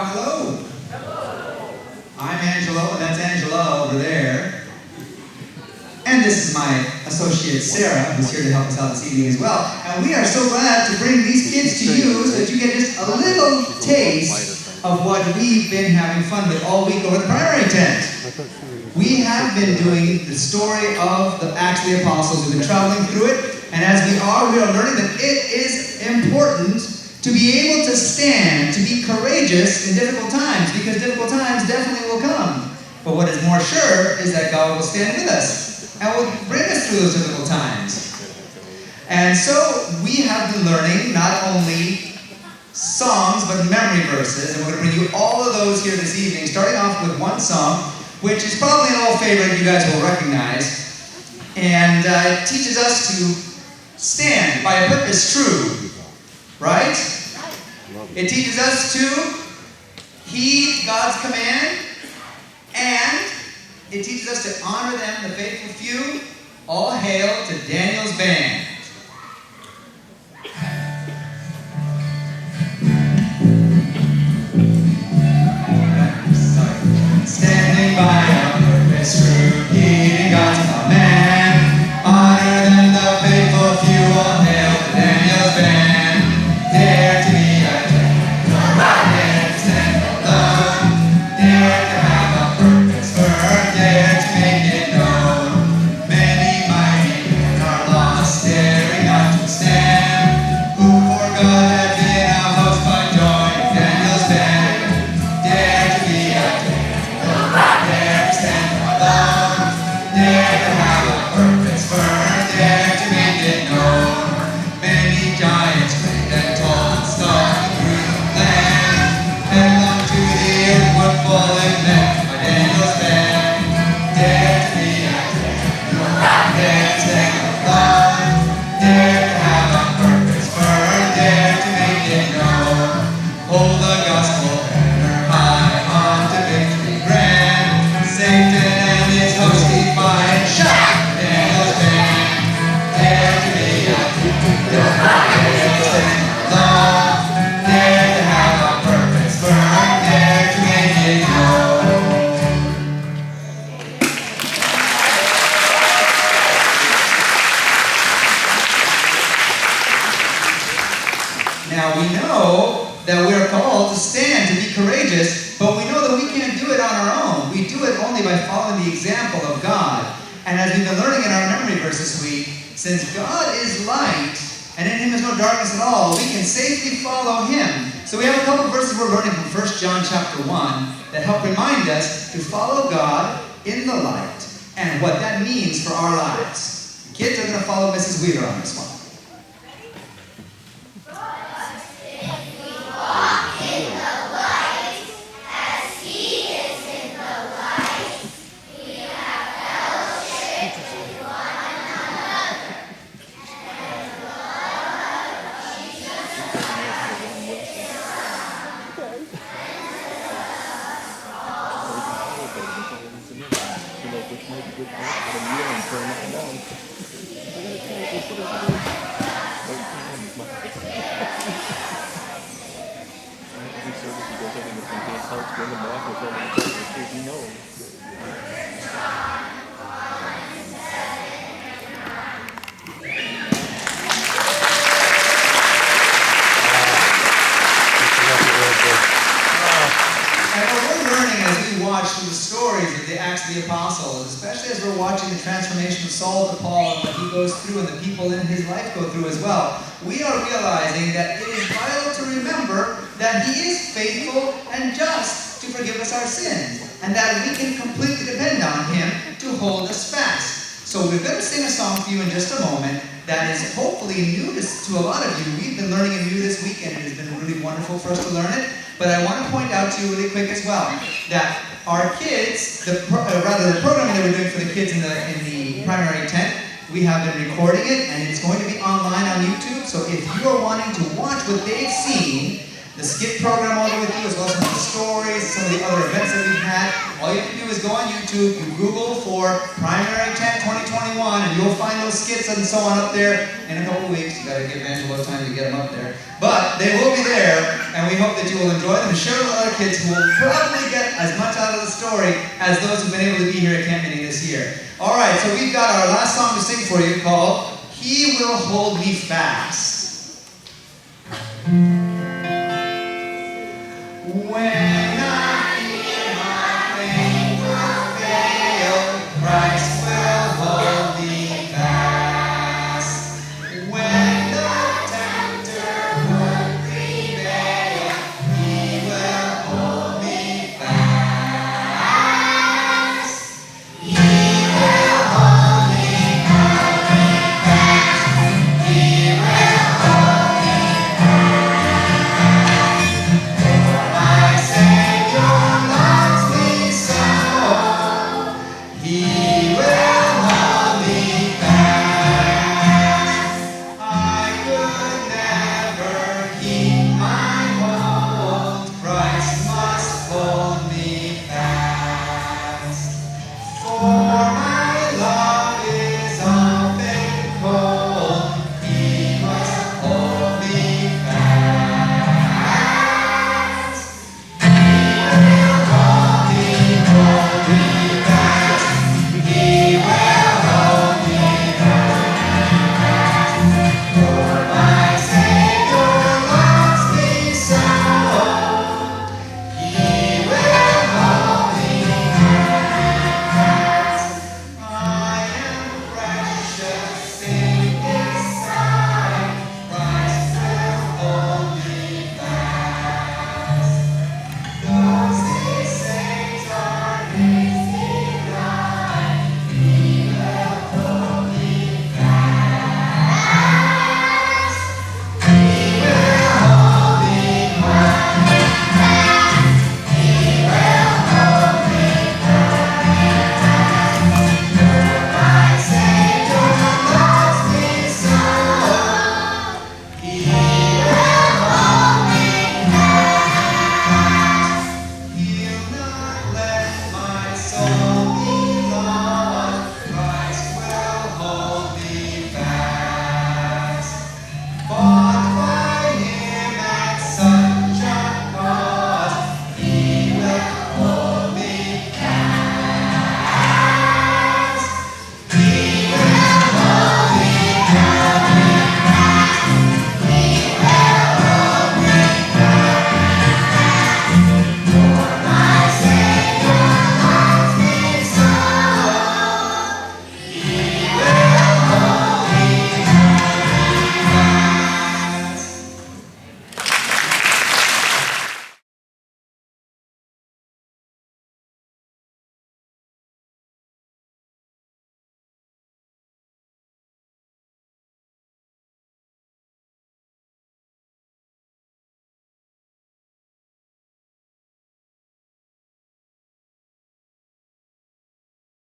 Why, hello. I'm Angelo, and that's Angela over there. And this is my associate Sarah, who's here to help us out this evening as well. And we are so glad to bring these kids to you so that you get just a little taste of what we've been having fun with all week over the primary tent. We have been doing the story of the Acts of the Apostles. We've been traveling through it, and as we are learning that it is important to be able to stand, to be courageous in difficult times, because difficult times definitely will come. But what is more sure is that God will stand with us and will bring us through those difficult times. And so we have been learning not only songs, but memory verses, and we're going to bring you all of those here this evening, starting off with one song, which is probably an old favorite you guys will recognize, and it teaches us to stand by a purpose true, right? It teaches us to heed God's command, and it teaches us to honor them, the faithful few. All hail to Daniel's band. Standing by a purpose true, heeding God's command, honor them, the faithful few. All hail to Daniel's band. Dare to be a gentleman, dare to stand alone, dare to have a purpose firm, dare to make it known. Many mighty men are lost, daring not to stand, who for God have been a host by joining Daniel's band. Dare to be a gentleman, dare to stand alone, dare to have a purpose firm, dare to make it known. Many giants great and tall stalking through the land, headlong to the earth would fall and met by Daniel's band. Dare to be a gentleman, dare to stand alone, dare to have a purpose firm, dare to make it known. Hold the gospel banner high on to victory grand. Satan and his host keep by and shout for Daniel's band. Dare to be a gentleman, dare to stand alone, dare to have a purpose firm, dare to make it known. Now we know that we are called to stand, to be courageous, but we know that we can't do it on our own. We do it only by following the example of God. And as we've been learning in our memory verse this week, since God is light, and in Him is no darkness at all, we can safely follow Him. So we have a couple of verses we're learning from 1 John chapter 1 that help remind us to follow God in the light and what that means for our lives. The kids are going to follow Mrs. Wheeler on this one. The apostles, especially as we're watching the transformation of Saul to Paul and what he goes through and the people in his life go through as well, we are realizing that it is vital to remember that He is faithful and just to forgive us our sins, and that we can completely depend on Him to hold us fast. So we're going to sing a song for you in just a moment that is hopefully new to a lot of you. We've been learning it new this week, and it has been really wonderful for us to learn it. But I want to point out to you really quick as well that our kids, the programming that we're doing for the kids in the primary tent, we have been recording it, and it's going to be online on YouTube. So if you are wanting to watch what they've seen, the skit program all the way through, as well as some of the stories, some of the other events that we've had, all you have to do is go on YouTube, you Google for Primary Tent 2021, and you'll find those skits and so on up there in a couple of weeks. You got to give Angelo time to get them up there. But they will be there, and we hope that you will enjoy them and share with other kids who will probably get as much out of the story as those who've been able to be here at Campmeeting this year. All right, so we've got our last song to sing for you called He Will Hold Me Fast.